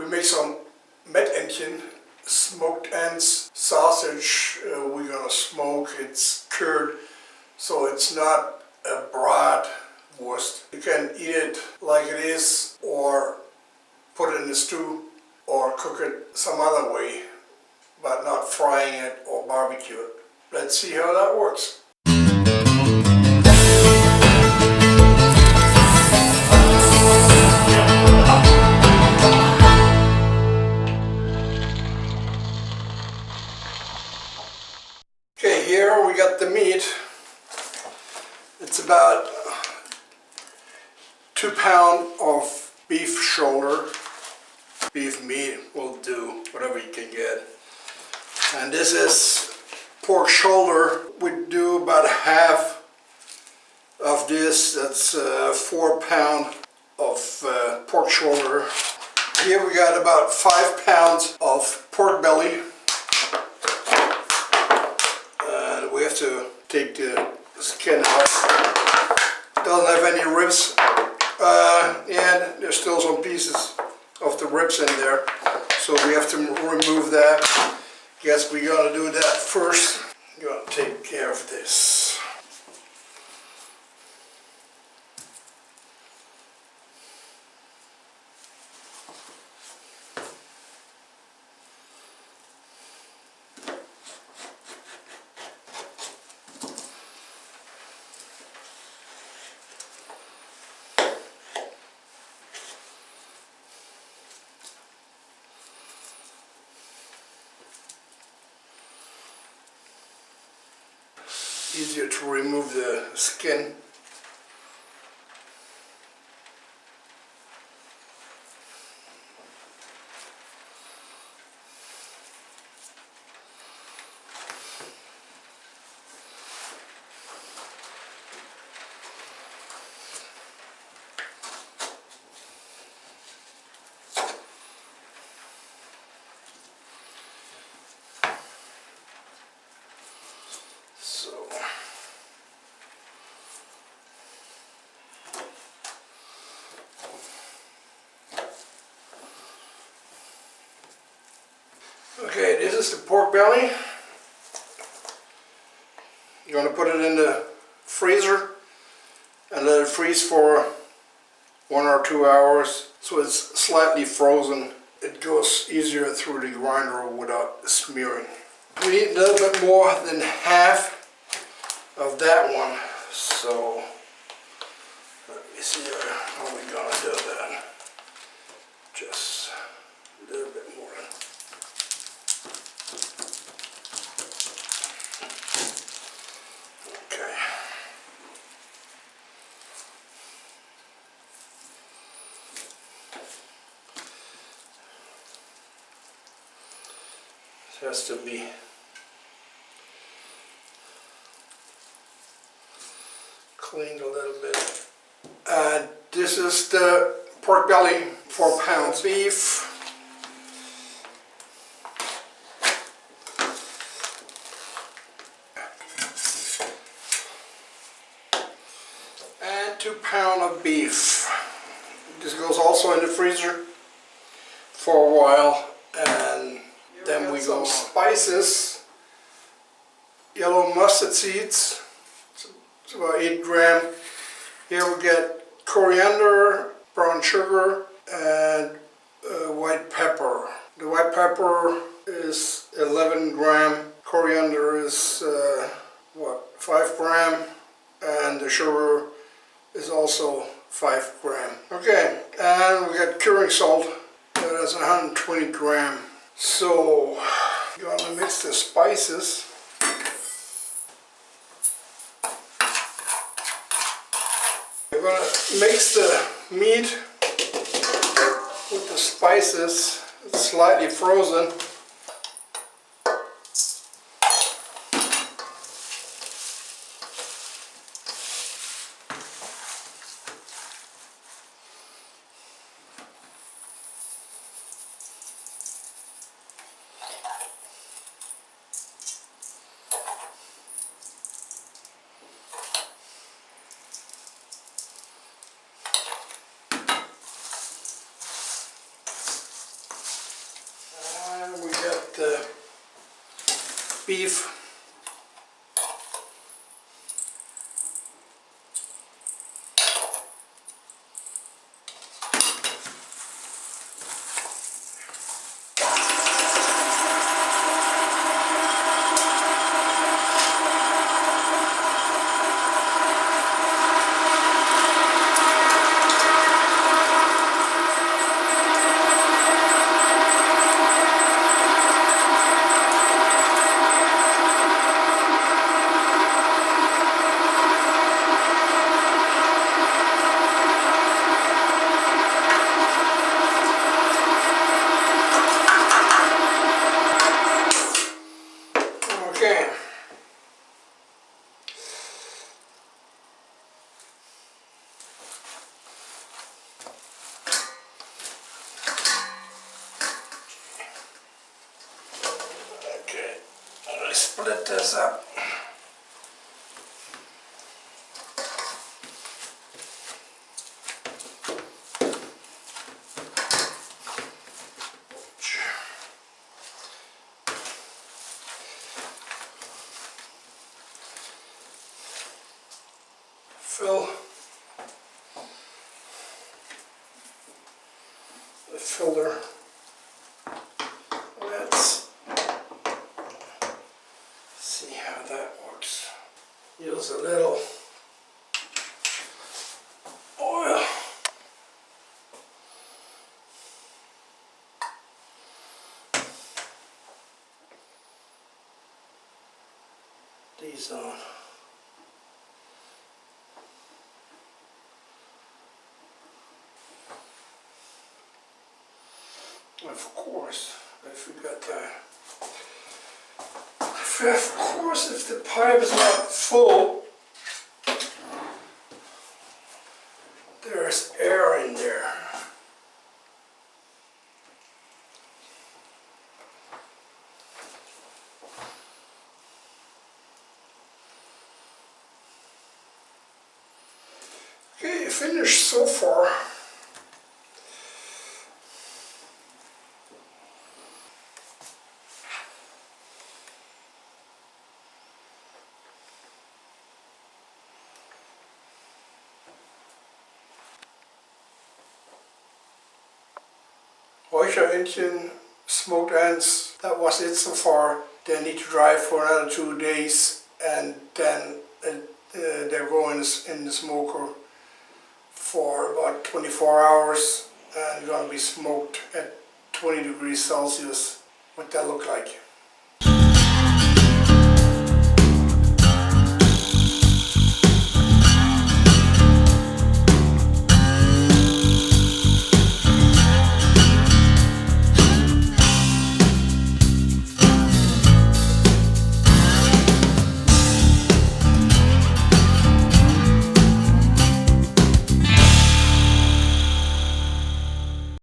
make some Mettwurst, smoked ends, sausage. We're gonna smoke. It's cured, so it's not a Bratwurst. You can eat it like it is, or put it in a stew, or cook it some other way, but not frying it or barbecue it. Let's see how that works. Okay, here we got the meat. It's about 2 pounds of beef shoulder. Beef meat will do, whatever you can get. And this is pork shoulder. We do about half of this. That's 4 pounds of pork shoulder. Here we got about 5 pounds of pork belly. And we have to take the skin out. Doesn't have any ribs. And there's still some pieces of the ribs in there, so we have to remove that. Guess we're gonna do that first. I'm gonna take care of this. Easier to remove the skin. Okay, this is the pork belly. You're going to put it in the freezer and let it freeze for 1 or 2 hours so it's slightly frozen. It goes easier through the grinder without smearing. We need a little bit more than half of that one, so let me see how we're going to do that. Just a little bit more. It has to be cleaned a little bit. This is the pork belly, 4 pounds beef. And 2 pounds of beef. This goes also in the freezer for a while. And then we go spices, yellow mustard seeds, it's about 8 grams. Here we get coriander, brown sugar, and white pepper. The white pepper is 11 grams, coriander is 5 grams, and the sugar is also 5 grams. Okay, and we got curing salt, that is 120 grams. So, you're going to mix the spices. You're going to mix the meat with the spices. It's slightly frozen. the beef. Okay. Okay, let's split this up. Fill the filler. Let's see how that works. Use a little oil. These on. Of course, I forgot that. Of course, if the pipe is not full, there's air in there. Okay, finished so far. Räucherentchen, smoked ends, that was it so far. They need to dry for another 2 days and then they're going in the smoker for about 24 hours and going to be smoked at 20 degrees Celsius. What that look like.